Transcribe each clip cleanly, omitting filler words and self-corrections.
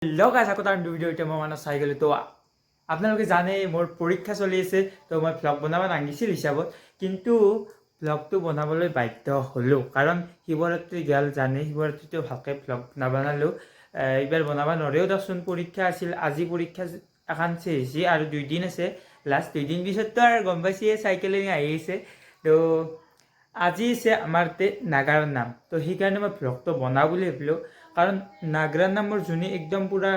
Hello' guys আকৌ তাৰ video' এতিয়া মই মানে চাই গ'লোঁ। তো আপোনালোকে জানে মোৰ পৰীক্ষা চলি আছে, তো মই ভ্লগ বনাব নাগিছিল হিচাপত, কিন্তু ভ্লগটো বনাবলৈ বাধ্য হ'লোঁ কাৰণ শিৱৰাত্ৰি গ'ল জানে। শিৱৰাত্ৰিটো ভালকৈ ভ্লগ নাবনালোঁ, এইবাৰ বনাব নোৱাৰেও দেচোন। পৰীক্ষা আছিল, আজি পৰীক্ষা এখন হৈছে আৰু 2 দিন আছে, লাষ্ট 2 দিন পিছততো আৰু গম পাইছে চাইকেলিং আহি আছে। তো আজি আছে আমাৰ নাগাৰ নাম, তো সেইকাৰণে মই ভ্লগটো বনাওঁ বুলি ভাবিলোঁ। কাৰণ নাগৰা নামৰ যোনে একদম পূৰা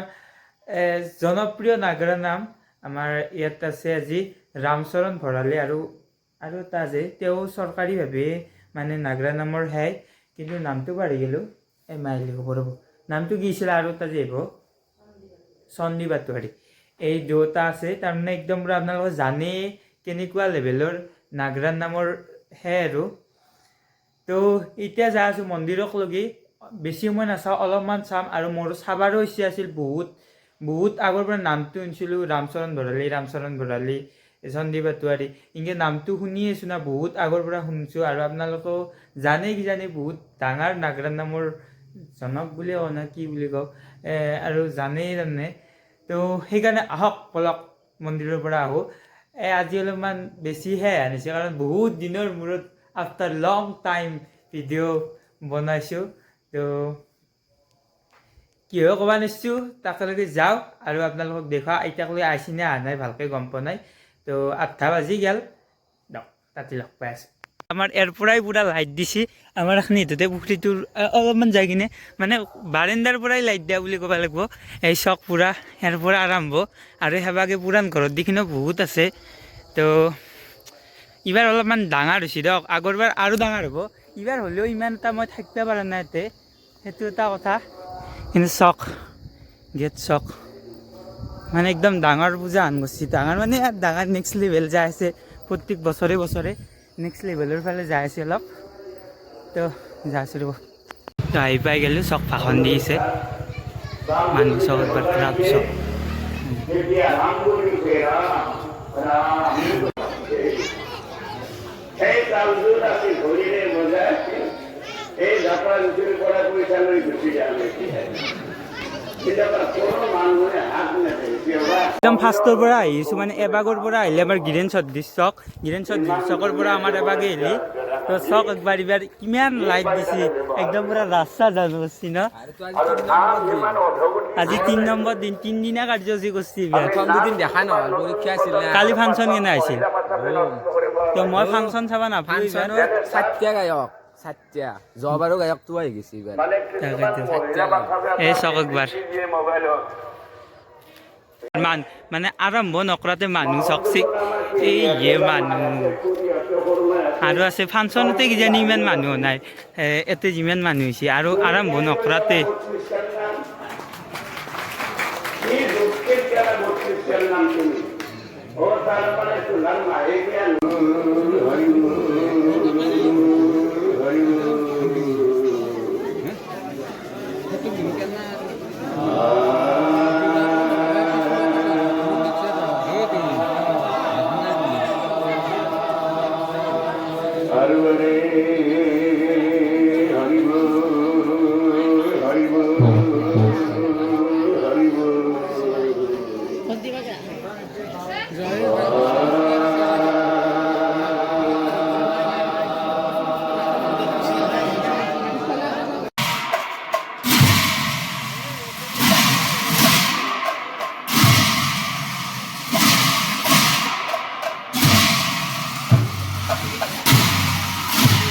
জনপ্ৰিয় নাগৰা নাম আমাৰ ইয়াত আছে আজি ৰামচৰণ ভঁৰালী আৰু এটা আছে, তেওঁ চৰকাৰীভাৱে মানে নাগৰা নামৰ কিন্তু নামটো পাহৰি গ'লোঁ। মাইলি খবৰ ৰ'ব, নামটো কি আছিল আৰু এটা যে আহিব চন্দী বাটোৱাৰী। এই দুটা আছে, তাৰমানে একদম পূৰা আপোনালোকে জানেই কেনেকুৱা লেভেলৰ নাগৰা নামৰ আৰু। তো এতিয়া যাই আছোঁ মন্দিৰক লগি, বেছি সময় নাচাওঁ, অলপমান চাম। আৰু মোৰ চাবাৰো ইচ্ছা আছিল, বহুত আগৰ পৰা নামটো শুনিছিলোঁ, ৰামচৰণ ভঁৰালী, চন্দী বাটোৱাৰী, এনেকৈ নামটো শুনি আছোঁ না, বহুত আগৰ পৰা শুনিছোঁ। আৰু আপোনালোকেও জানেই কিজানি বহুত ডাঙৰ নাগৰা নামৰ জনক বুলি কওঁ না কি বুলি কওঁ, আৰু জানেই তাৰমানে। তো সেইকাৰণে আহক বলক মন্দিৰৰ পৰা আহোঁ। আজি অলপমান বেছিহে আনিছে কাৰণ বহুত দিনৰ মূৰত আফটাৰ লং টাইম ভিডিঅ' বনাইছোঁ। তো কি হয় ক'ব নিশ্চয়, তাকেলৈকে যাওঁ আৰু আপোনালোকক দেখুৱা। এতিয়ালৈ আহিছেনে অহা নাই ভালকৈ গম পোৱা নাই। তো 8টা বাজি গ'ল, তাতে লগ পাই আছোঁ। আমাৰ ইয়াৰ পৰাই পূৰা লাইট দিছে, আমাৰ এখন ইটোতে পুখুৰীটোৰ অলপমান যাই কিনে মানে বাৰেণ্ডাৰ পৰাই লাইট দিয়া বুলি ক'ব লাগিব। এই চক পূৰা ইয়াৰ পৰা আৰম্ভ, আৰু সেৱাকে পুৰাণ ঘৰত দেখিনো বহুত আছে। তো এইবাৰ অলপমান ডাঙৰ হৈছে দিয়ক, আগৰবাৰ আৰু ডাঙৰ হ'ব। এইবাৰ হ'লেও ইমান এটা মই থাকিব পৰা নাই ইয়াতে, সেইটো এটা কথা। কিন্তু গেট চক মানে একদম ডাঙৰ পূজা আন গৈছে, ডাঙৰ মানে ডাঙৰ নেক্সট লেভেল যাই আছে। প্ৰত্যেক বছৰে নেক্সট লেভেলৰ ফালে যাই আছে অলপ। তো যাই আছোঁ ৰ'ব, তো আহি পাই গ'লোঁ। চক ভাষণ দিছে মানুহ, চক একবাৰ ক্ৰাউড চক। একদম ফাৰ্ষ্টৰ পৰা আহিছোঁ, মানে এবাগৰ পৰা আহিলে আমাৰ গিৰেন চৌধুৰী চকৰ পৰা আমাৰ এবাগে আহিলি। তো চক একবাৰ এইবাৰ কিমান লাইট দিছে, একদম পূৰা ৰাস্তা জানো কৰিছে ন। আজি 3 নম্বৰ দিন, 3 দিনীয়া কাৰ্যসূচী কৰিছে এইবাৰ। দুদিন দেখা নহ'ল, পৰীক্ষা আছিল না। কালি ফাংচন কেনে আহিছিল? তো মই ফাংচন চাব নাপালোঁ এইবাৰ। চাৰিটা গায়ক, যোৱাবাৰো গায়কটো আহি গৈছে এইবাৰ। এই চক একবাৰ মানে আৰম্ভ নকৰাতে মানুহ চকচি, এই মানুহ আৰু আছে। ফাংচনতে কিজানি ইমান মানুহ নাই, ইয়াতে যিমান মানুহ হৈছে, আৰু আৰম্ভ নকৰাতে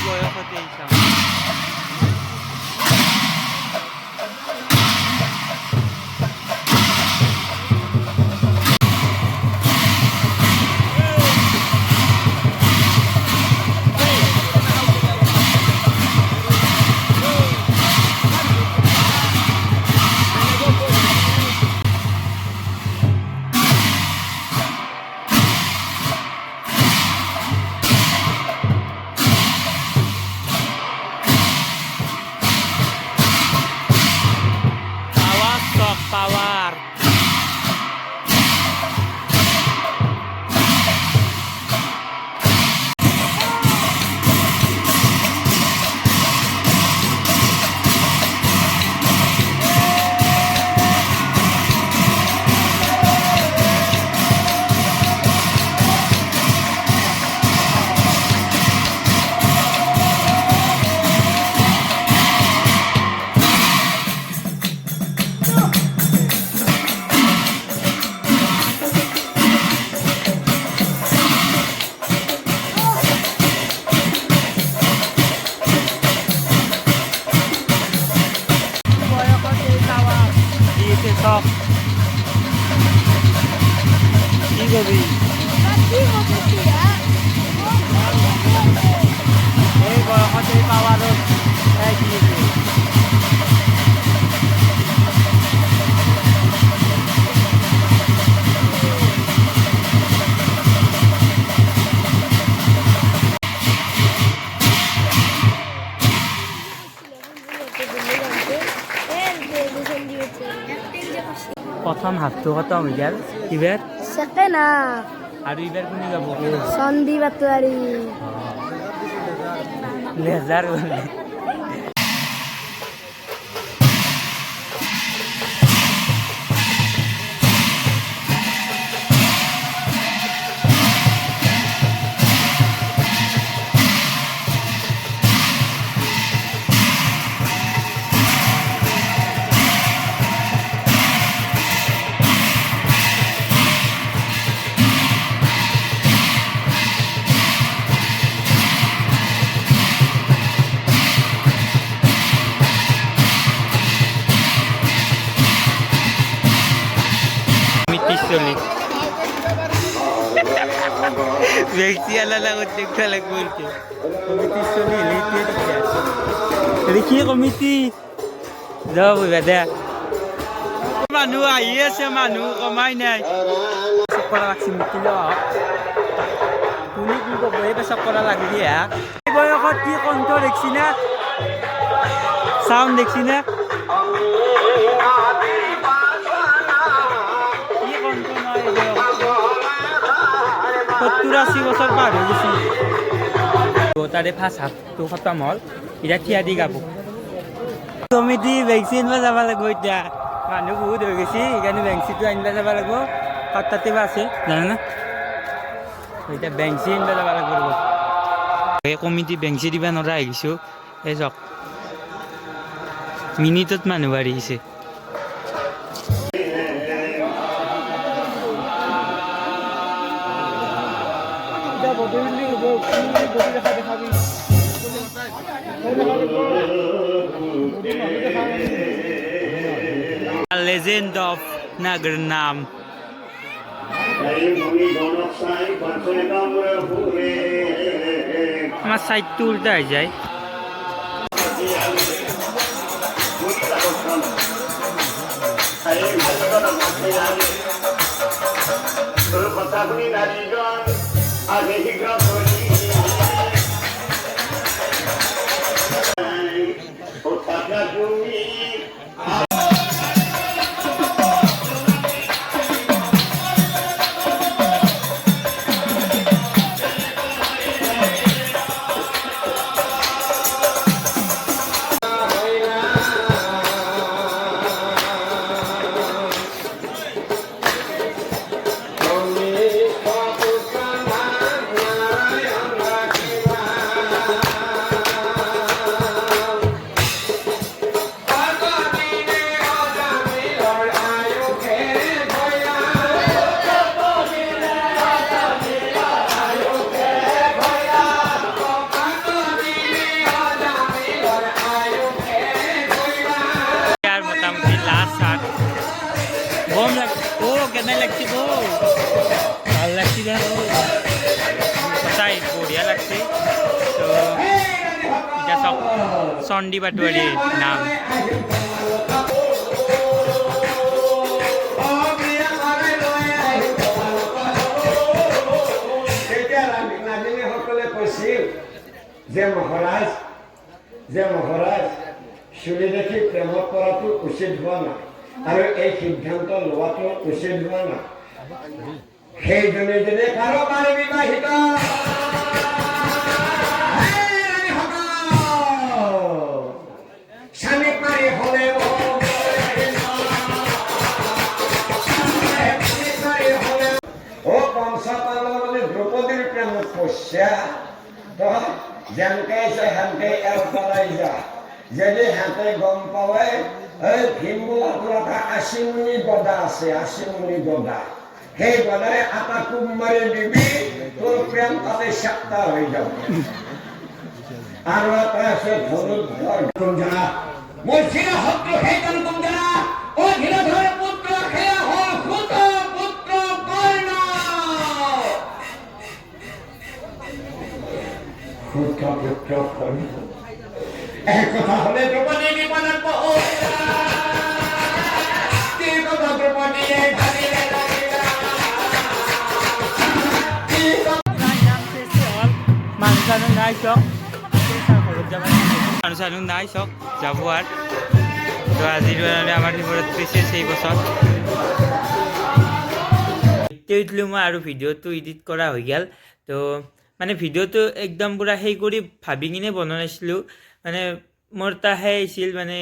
বয়সতে আহিছা। Power. আছে চক কি কৰবি এই গৰমতে পাৱাৰত খাই দিছে প্ৰথম হাফটো খতম হৈ গ'ল এইবাৰ সেকেন্ড আৰু এইবাৰ কোনে গাব সন্ধি বাতৰি লেজাৰ গ'লে চলি ব্যক্তি আলাদা করতে একটা লাগবে বলছে কমিটি চলি কি কমিটি যাব দে মানুহ আহি আছে মানুহ কমাই নাই চব কৰা লাগছি মিটি লোৱা তুমি কি ক'ব এইবাৰ চব কৰা লাগলি হা এই বয়সত কি কণ্ঠ দেখছি না চাউণ্ড দেখছি না সত্তৰ 80 বছৰ পাৰ হৈ গৈছে তাৰে ফাৰ্ষ্ট হাফটো খতম হ'ল এতিয়া থিয়া দি গাব কমিটি বেংচি আনিব যাব লাগিব এতিয়া মানুহ বহুত হৈ গৈছে সেইকাৰণে বেংচিটো আনিব যাব লাগিব তাতে বা আছে জানে না এতিয়া বেংচি আনিব যাব লাগিব এই কমিটি বেংচি দিব নোৱাৰা হৈ গৈছোঁ এই চাওক মিনিটত মানুহ বাঢ়ি গৈছে Legend of Nagar Nam. আমার সাইডটা উল্টা হয়ে যায় কেনে লাগছে গো ভাল লাগছে সঁচাই বঢ়িয়া লাগছে তো এতিয়া চব চণ্ডী বাটোৱাৰী নাম যে মহাৰাজ চুলি দেখি প্ৰেমত কৰাটো উচিত হোৱা নাই আৰু এই সিদ্ধান্ত লোৱাটো উচিত হোৱা নাই সেইজনে যেনে কাৰোবাৰ বিবাহিত স্বামী পাৰি হলে ও কংসপালৰ মানে দ্ৰৌপদীৰ প্ৰেমত পশ্যা তই যেনকে আছে সেনকে এৰাই যা যদি হাতে গম পাৱে এই ভীমবোলা এটা 80 মুনি গদা আছে 80 মুনি গদা সেই গদাৰে আটা কুম মাৰি দিবি তোৰ প্ৰেম তাতে সাপ্তা হৈ যাব আৰু এটা আছে ধনুৰ্ধৰ কুঞ্জনা মোৰ চিৰ শত্ৰু সেইজন কুঞ্জনা অ ধীৰধৰ পুত্ৰ কৰি এক কথা হ'লে দ্ৰৌপদী বিপদত পহৰা কি কথা দ্ৰৌপদীয়ে ভাবিলে লাগিলা কি মানুহ চানুহ নাই চক ঘৰত যাব মানুহ চানুহ নাই চক যাব আৰ তো আজিৰ মানে আমাৰ শিবৰাত্ৰি শেষ এই বছৰ উঠলো মই আৰু ভিডিঅ'টো এডিট কৰা হৈ গ'ল তো মানে ভিডিঅ'টো একদম পূৰা সেই কৰি ভাবি কিনে বনোৱা নাছিলোঁ মানে মোৰ এটা সেই আহিছিল মানে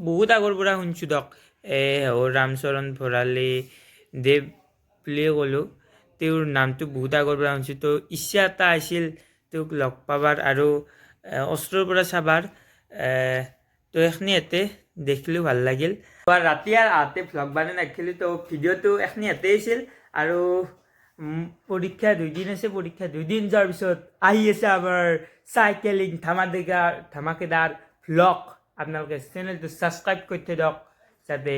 বহুত আগৰ পৰা শুনিছোঁ দিয়ক ৰামচৰণ ভৰালী দেৱ বুলিয়ে ক'লোঁ তেওঁৰ নামটো বহুত আগৰ পৰা শুনিছোঁ তো ইচ্ছা এটা আহিছিল তেওঁক লগ পাবাৰ আৰু অস্ত্ৰৰ পৰা চাবাৰ তো এইখিনি ইয়াতে দেখিলোঁ ভাল লাগিল ৰাতি আৰু আহোঁতে ভ্লগ বনাই নাখিলোঁ তো ভিডিঅ'টো এইখিনি ইয়াতে আছিল আৰু পৰীক্ষা 2 দিন আছে পৰীক্ষা 2 দিন যোৱাৰ পিছত আহি আছে আমাৰ চাইকেলিং ধামাকেদাৰ ভ্লগ আপোনালোকে চেনেলটো ছাবস্ক্ৰাইব কৰি থৈ দিয়ক যাতে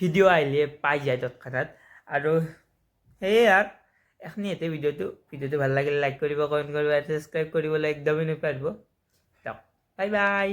ভিডিঅ' আহিলে পাই যায় তৎক্ষণাত আৰু সেয়ে আৰু এইখিনি ইয়াতে ভিডিঅ'টো ভাল লাগিলে লাইক কৰিব কমেণ্ট কৰিব ছাবস্ক্ৰাইব কৰিবলৈ একদমেই নাপাহৰিব দিয়ক বাই বাই